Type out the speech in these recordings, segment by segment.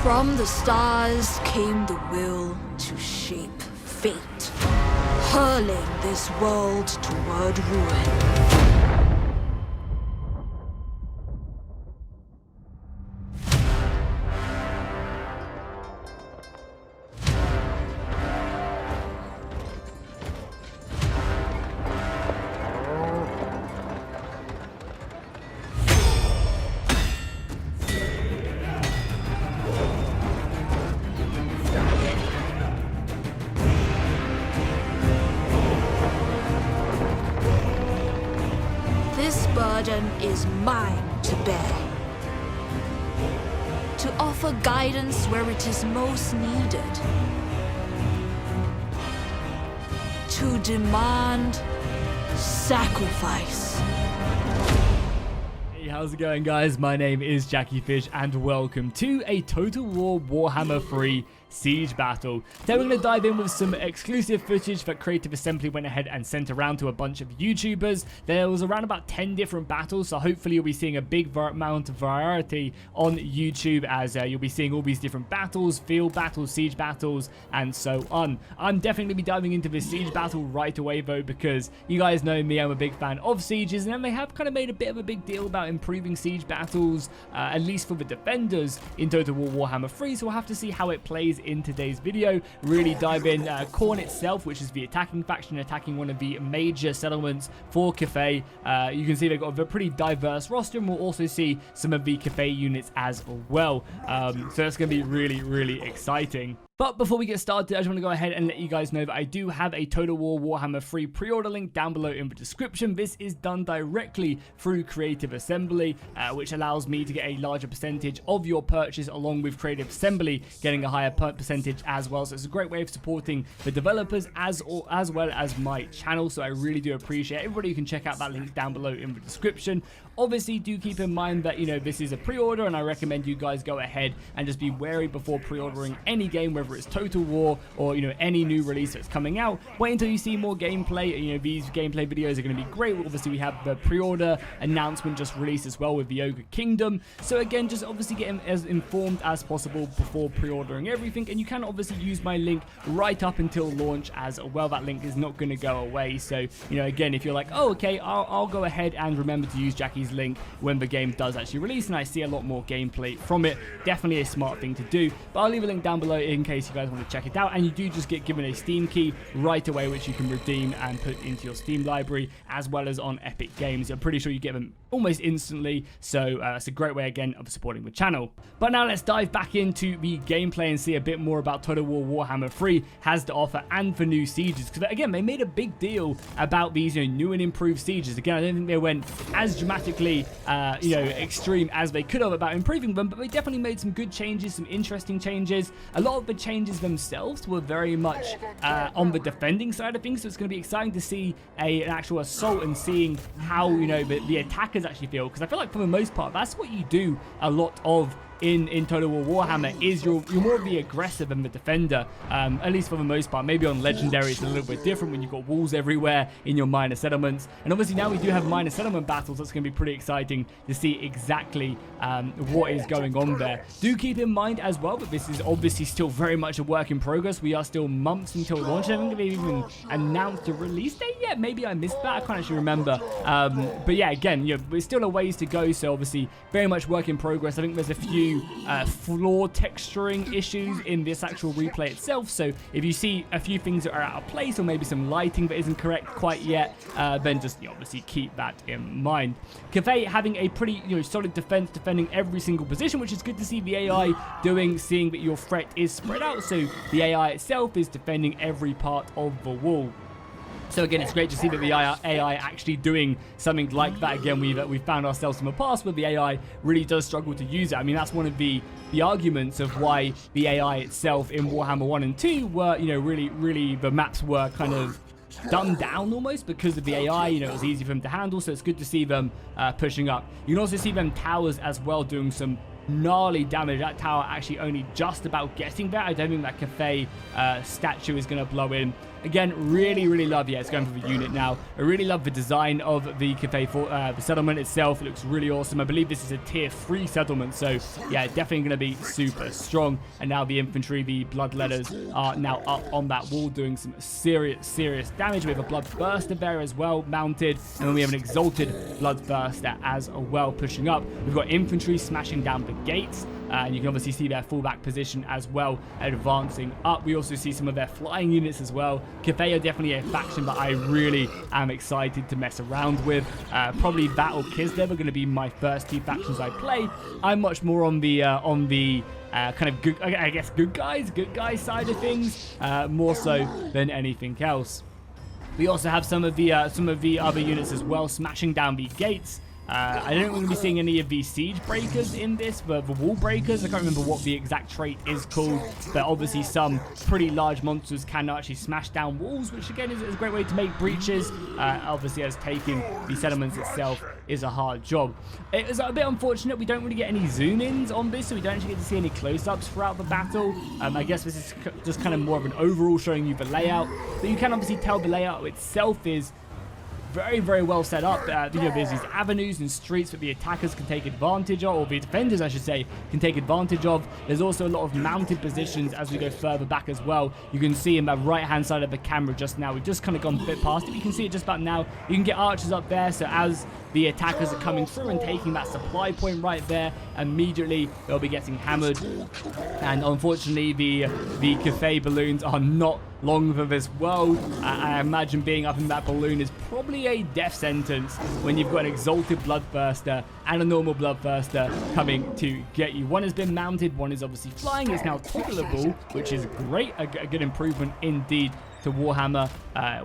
From the stars came the will to shape fate, hurling this world toward ruin. This burden is mine to bear. To offer guidance where it is most needed. To demand sacrifice. Hey, how's it going, guys? My name is Jackie Fish and welcome to a Total War Warhammer 3 Siege battle. Today we're going to dive in with some exclusive footage that Creative Assembly went ahead and sent around to a bunch of YouTubers. There was around about 10 different battles, so hopefully you'll be seeing a big amount of variety on YouTube as you'll be seeing all these different battles, field battles, siege battles, and so on. I'm definitely going to be diving into this siege battle right away though, because you guys know me, I'm a big fan of sieges, and they have kind of made a bit of a big deal about improving siege battles, at least for the defenders in Total War Warhammer 3, so we'll have to see how it plays in today's video. Really dive in KHORNE itself, which is the attacking faction, attacking one of the major settlements for Cathay. You can see they've got a pretty diverse roster, and we'll also see some of the Cathay units as well. So that's going to be really exciting. But before we get started, I just want to go ahead and let you guys know that I do have a Total War Warhammer 3 pre-order link down below in the description. This is done directly through Creative Assembly, which allows me to get a larger percentage of your purchase, along with Creative Assembly getting a higher percentage as well. So it's a great way of supporting the developers as well as my channel. So I really do appreciate it. Everybody, you can check out that link down below in the description. Obviously, do keep in mind that, you know, this is a pre-order, and I recommend you guys go ahead and just be wary before pre-ordering any game, whether it's Total War or, you know, any new release that's coming out. Wait until you see more gameplay. You know, these gameplay videos are going to be great. Obviously, we have the pre-order announcement just released as well with the Ogre Kingdom. So again, just obviously get as informed as possible before pre-ordering everything, and you can obviously use my link right up until launch as well. That link is not going to go away. So, you know, again, if you're like, oh, okay, I'll go ahead and remember to use Jackie's link when the game does actually release and I see a lot more gameplay from it, definitely a smart thing to do. But I'll leave a link down below in case you guys want to check it out, and you do just get given a Steam key right away, which you can redeem and put into your Steam library, as well as on Epic Games. I'm pretty sure you get them almost instantly, so it's a great way again of supporting the channel. But now let's dive back into the gameplay and see a bit more about Total War Warhammer 3 has to offer, and for new sieges, because again, they made a big deal about these, you know, new and improved sieges. Again, I don't think they went as dramatically you know, extreme as they could have about improving them, but they definitely made some good changes, some interesting changes. A lot of the changes themselves were very much on the defending side of things, so it's going to be exciting to see an actual assault and seeing how, you know, the attackers actually feel, because I feel like for the most part that's what you do a lot of in Total War Warhammer, is you're more of the aggressor than the defender, at least for the most part. Maybe on Legendary it's a little bit different when you've got walls everywhere in your minor settlements, and obviously now we do have minor settlement battles. That's going to be pretty exciting to see exactly what is going on there. Do keep in mind as well that this is obviously still very much a work in progress. We are still months until launch. I don't think they've even announced a release date yet. Maybe I missed that, I can't actually remember. But yeah, again, you know, there's still a ways to go, so obviously very much work in progress. I think there's a few floor texturing issues in this actual replay itself, so if you see a few things that are out of place, or maybe some lighting that isn't correct quite yet, then just, you know, obviously keep that in mind. Cathay having a pretty, you know, solid defense, defending every single position, which is good to see the AI doing, seeing that your threat is spread out, so the AI itself is defending every part of the wall. So again, it's great to see that the AI actually doing something like that. Again, we've found ourselves in the past where the AI really does struggle to use it. I mean, that's one of the arguments of why the AI itself in Warhammer 1 and 2 were, you know, really the maps were kind of dumbed down almost because of the AI. You know, it was easy for them to handle, so it's good to see them pushing up. You can also see them towers as well doing some gnarly damage. That tower actually only just about getting there. I don't think that Cathay statue is going to blow in Again, really love, yeah, it's going for the unit now. I really love the design of the Cathay the settlement itself. It looks really awesome. I believe this is a tier 3 settlement, so yeah, definitely going to be super strong. And now the infantry, the bloodletters, are now up on that wall doing some serious damage. We have a bloodburster there as well mounted, and then we have an exalted bloodburster as well pushing up. We've got infantry smashing down the gates. And you can obviously see their fallback position as well, advancing up. We also see some of their flying units as well. Cathay are definitely a faction that I really am excited to mess around with. Probably that or Kislev are going to be my first 2 factions I play. I'm much more on the kind of good, I guess good guys side of things, more so than anything else. We also have some of the other units as well smashing down the gates. I don't think we're going to be seeing any of the siege breakers in this, but the wall breakers, I can't remember what the exact trait is called, but obviously some pretty large monsters can actually smash down walls, which again is a great way to make breaches, obviously, as taking the settlements itself is a hard job. It is a bit unfortunate we don't really get any zoom-ins on this, so we don't actually get to see any close-ups throughout the battle. I guess this is just kind of more of an overall showing you the layout, but you can obviously tell the layout itself is very well set up. You know, there's these avenues and streets that the attackers can take advantage of, or the defenders, I should say, can take advantage of. There's also a lot of mounted positions as we go further back as well. You can see in the right-hand side of the camera just now, we've just kind of gone a bit past it. You can see it just about now. You can get archers up there, so as the attackers are coming through and taking that supply point right there, immediately they'll be getting hammered. And unfortunately, the Cathay balloons are not long for this world. I imagine being up in that balloon is probably a death sentence when you've got an exalted bloodburster and a normal bloodburster coming to get you. One has been mounted, one is obviously flying. It's now toggleable, which is great, a good improvement indeed to Warhammer,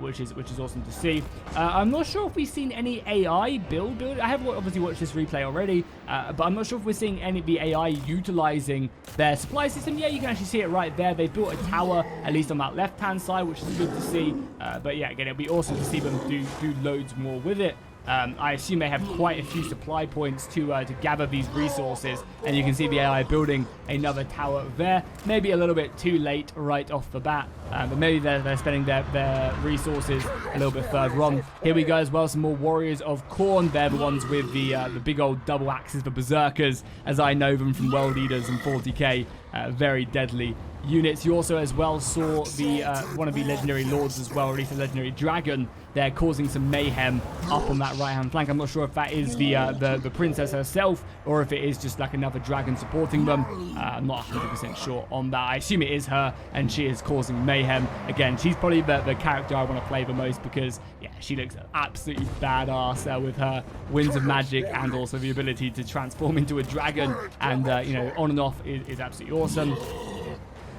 which is awesome to see. I'm not sure if we've seen any AI build. I have obviously watched this replay already, but I'm not sure if we're seeing any of the AI utilizing their supply system. Yeah, you can actually see it right there. They built a tower, at least on that left-hand side, which is good to see. But yeah, again, it'll be awesome to see them do loads more with it. I assume they have quite a few supply points to gather these resources, and you can see the AI building another tower there. Maybe a little bit too late right off the bat, but maybe they're spending their resources a little bit further on. Here we go as well, some more warriors of KHORNE. They're the ones with the big old double axes, the berserkers, as I know them from World Eaters and 40k. Very deadly units. You also as well saw the one of the legendary lords as well, or at least a legendary dragon. They're causing some mayhem up on that right hand flank. I'm not sure if that is the princess herself, or if it is just like another dragon supporting them. I'm not 100% sure on that. I assume it is her, and she is causing mayhem. Again, she's probably the character I want to play the most, because yeah, she looks absolutely badass with her winds of magic and also the ability to transform into a dragon, and you know, on and off is absolutely awesome.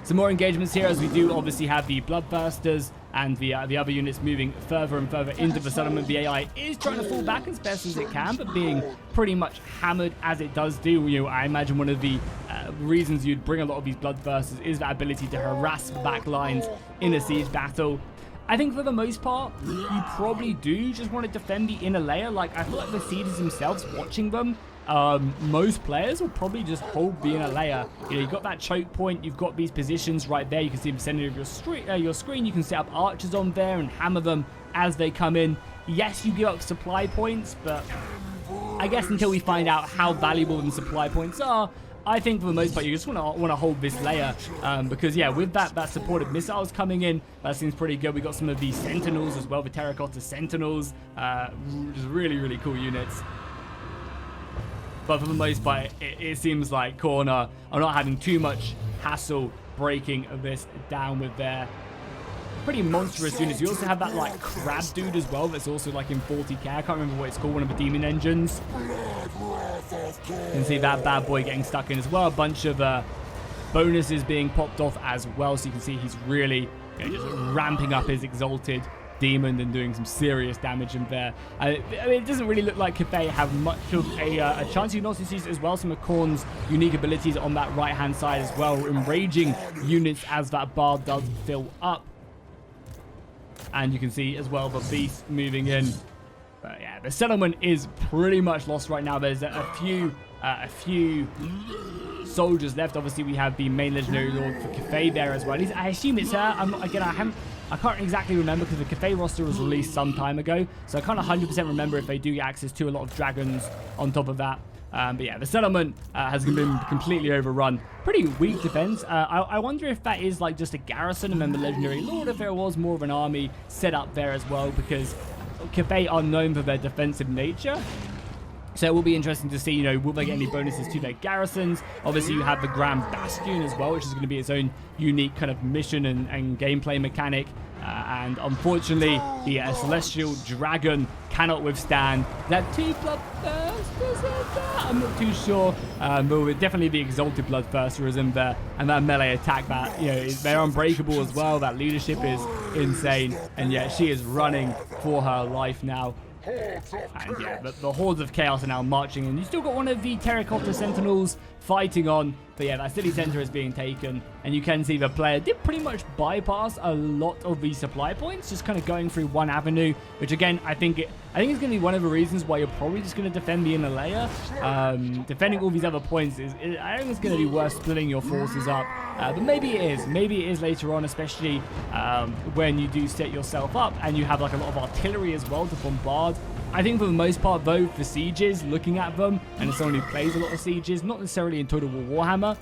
Some more engagements here, as we do obviously have the bloodbursters and the other units moving further and further into the settlement. The AI is trying to fall back as best as it can, but being pretty much hammered as it does do. You know, I imagine one of the reasons you'd bring a lot of these bloodbursters is that ability to harass the back lines in a siege battle. I think for the most part, you probably do just want to defend the inner layer. Like, I feel like the siegers themselves, watching them, most players will probably just hold the inner layer. You know, you've got that choke point, you've got these positions right there. You can see them center of your screen. You can set up archers on there and hammer them as they come in. Yes, you give up supply points, but I guess until we find out how valuable the supply points are, I think for the most part you just want to hold this layer, because yeah, with that supported missiles coming in, that seems pretty good. We got some of these sentinels as well, the terracotta sentinels, just really cool units. But for the most part, it seems like KHORNE are not having too much hassle breaking this down with their pretty monstrous units. You also have that like crab dude as well that's also like in 40k. I can't remember what it's called, one of the demon engines. You can see that bad boy getting stuck in as well. A bunch of bonuses being popped off as well. So you can see he's really, you know, just ramping up his exalted demon and doing some serious damage in there. I mean, it doesn't really look like Cathay have much of a chance. You can also see as well some of KHORNE's unique abilities on that right hand side as well, enraging units as that bar does fill up. And you can see as well the beast moving in. But yeah, the settlement is pretty much lost right now. There's a few soldiers left. Obviously we have the main legendary lord for Cathay there as well. I assume it's her. I haven't I can't exactly remember because the Cathay roster was released some time ago, so I can't 100% remember if they do get access to a lot of dragons on top of that. But yeah, the settlement has been completely overrun. Pretty weak defense. I wonder if that is like just a garrison, and then the Legendary Lord, if there was more of an army set up there as well, because Cathay are known for their defensive nature. So it will be interesting to see, you know, will they get any bonuses to their garrisons? Obviously, you have the Grand Bastion as well, which is going to be its own unique kind of mission and gameplay mechanic. And unfortunately, the Celestial Dragon cannot withstand that 2 Bloodthirsters in there. I'm not too sure, but definitely the Exalted Bloodthirster is in there, and that melee attack, that, you know, they're unbreakable as well. That leadership is insane, and yeah, she is running for her life now. And yeah, the hordes of chaos are now marching, and you still got one of the Terracotta Sentinels fighting on. But yeah, that city center is being taken, and you can see the player did pretty much bypass a lot of the supply points, just kind of going through one avenue, which again, I think it's going to be one of the reasons why you're probably just going to defend the inner layer. Defending all these other points I think it's going to be worth splitting your forces up. But maybe it is later on, especially when you do set yourself up and you have like a lot of artillery as well to bombard. I think for the most part though, for sieges, looking at them, and as someone who plays a lot of sieges, not necessarily in Total War Warhammer,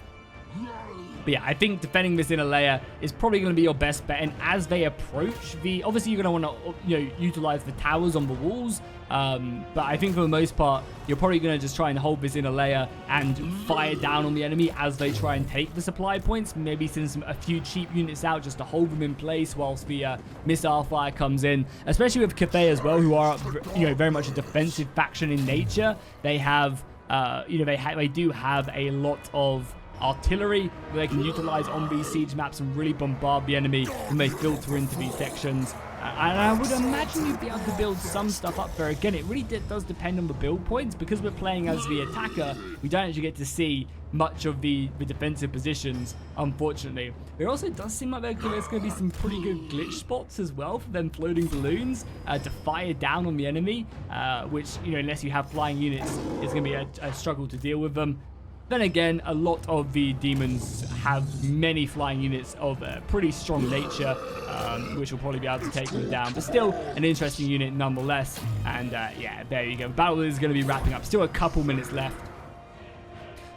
but yeah, I think defending this inner layer is probably going to be your best bet. And as they approach obviously you're going to want to, you know, utilize the towers on the walls. But I think for the most part, you're probably going to just try and hold this inner layer and fire down on the enemy as they try and take the supply points. Maybe send a few cheap units out just to hold them in place whilst the missile fire comes in. Especially with Cathay as well, who are, you know, very much a defensive faction in nature. They have, you know, they do have a lot of artillery that they can utilize on these siege maps and really bombard the enemy when they filter into these sections. And I would imagine you'd be able to build some stuff up there. Again, it really does depend on the build points. Because we're playing as the attacker, we don't actually get to see much of the defensive positions, unfortunately. There also does seem like there's going to be some pretty good glitch spots as well for them floating balloons to fire down on the enemy, which, you know, unless you have flying units, is going to be a struggle to deal with them. Then again, a lot of the demons have many flying units of pretty strong nature, which will probably be able to take them down. But still, an interesting unit nonetheless. And yeah, there you go. Battle is going to be wrapping up. Still a couple minutes left.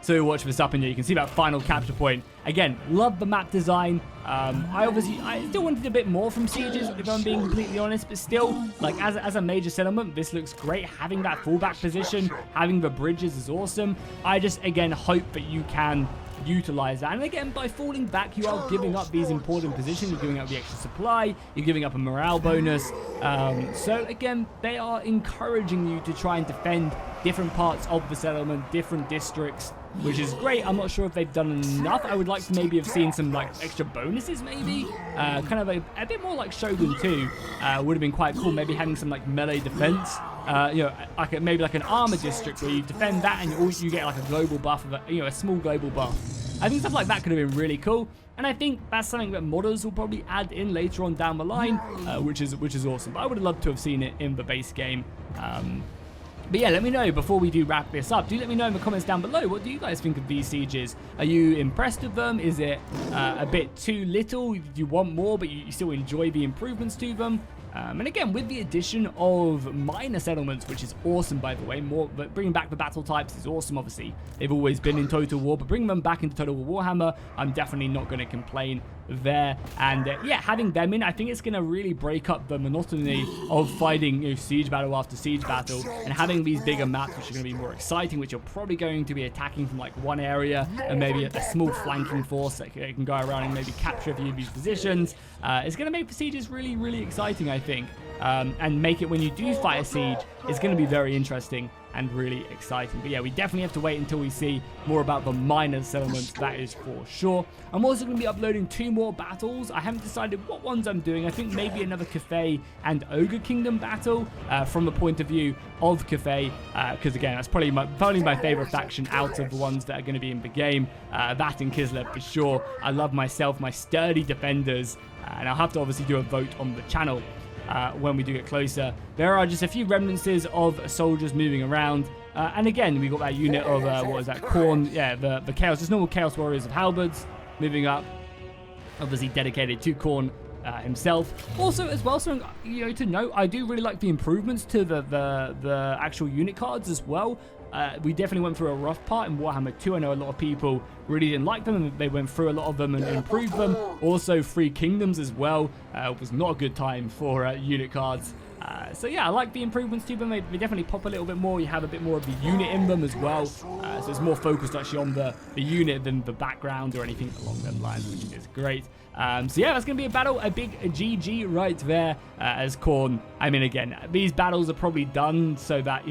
So watch this up, and you can see that final capture point. Again, love the map design. I still wanted a bit more from sieges, if I'm being completely honest, but still, like, as a major settlement, this looks great. Having that fallback position, having the bridges is awesome. I just, again, hope that you can utilize that. And again, by falling back, you are giving up these important positions. You're giving up the extra supply. You're giving up a morale bonus. So again, they are encouraging you to try and defend different parts of the settlement, different districts, which is great. I'm not sure if they've done enough. I would like to maybe have seen some like extra bonuses, maybe kind of a bit more like Shogun 2 would have been quite cool. Maybe having some like melee defense, you know, like maybe like an armor district where you defend that and you get like a global buff of a small global buff. I think stuff like that could have been really cool, and I think that's something that modders will probably add in later on down the line, which is awesome. But I would have loved to have seen it in the base game. But yeah, let me know before we do wrap this up. Do let me know in the comments down below. What do you guys think of these sieges? Are you impressed with them? Is it a bit too little? Do you want more, but you still enjoy the improvements to them? And again, with the addition of minor settlements, which is awesome, by the way, but bringing back the battle types is awesome, obviously. They've always been in Total War, but bringing them back into Total War Warhammer, I'm definitely not going to complain there. And yeah, having them in, I think it's going to really break up the monotony of fighting siege battle after siege battle, and having these bigger maps, which are going to be more exciting, which you're probably going to be attacking from like one area, and maybe a small flanking force that can go around and maybe capture a few of these positions. It's going to make the sieges really, really exciting, I think. And make it, when you do fight a siege, it's going to be very interesting and really exciting. But yeah, we definitely have to wait until we see more about the minor settlements, that is for sure. I'm also going to be uploading 2 more battles. I haven't decided what ones I'm doing. I think maybe another Cathay and Ogre Kingdom battle from the point of view of Cathay, because again, that's probably my favorite faction out of the ones that are going to be in the game. That and Kislev for sure. I love myself, my sturdy defenders, and I'll have to obviously do a vote on the channel when we do get closer. There are just a few remnants of soldiers moving around, and again, we got that unit of what is that, Korne? Yeah, the chaos, just normal chaos warriors of halberds moving up, obviously dedicated to Korne himself. Also, as well, something to note, I do really like the improvements to the actual unit cards as well. We definitely went through a rough part in Warhammer 2. I know a lot of people really didn't like them, and they went through a lot of them and improved them. Also, Three Kingdoms as well was not a good time for unit cards. So yeah, I like the improvements to them. They definitely pop a little bit more. You have a bit more of the unit in them as well. So it's more focused actually on the unit than the background or anything along those lines, which is great. So yeah, that's going to be a battle, a big GG right there as Korne. I mean, again, these battles are probably done so that,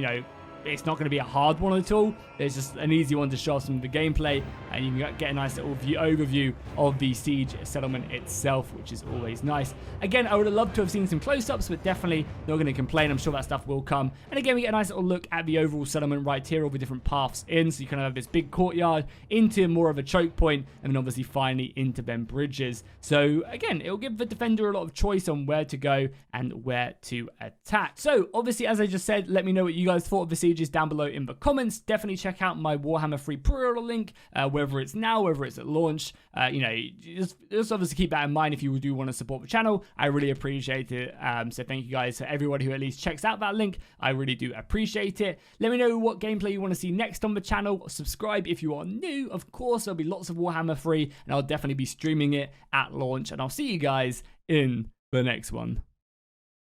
it's not going to be a hard one at all. It's just an easy one to show off some of the gameplay, and you can get a nice little overview of the siege settlement itself, which is always nice. Again, I would have loved to have seen some close-ups, but definitely not going to complain. I'm sure that stuff will come. And again, we get a nice little look at the overall settlement right here, all the different paths in. So you kind of have this big courtyard into more of a choke point, and then obviously finally into them bridges. So again, it'll give the defender a lot of choice on where to go and where to attack. So obviously, as I just said, let me know what you guys thought of the sieges down below in the comments. Definitely check out my Warhammer 3 pre-order link, whether it's now, whether it's at launch. Just obviously keep that in mind if you do want to support the channel. I really appreciate it. So thank you guys to everyone who at least checks out that link. I really do appreciate it. Let me know what gameplay you want to see next on the channel. Subscribe if you are new. Of course, there'll be lots of Warhammer 3, and I'll definitely be streaming it at launch. And I'll see you guys in the next one.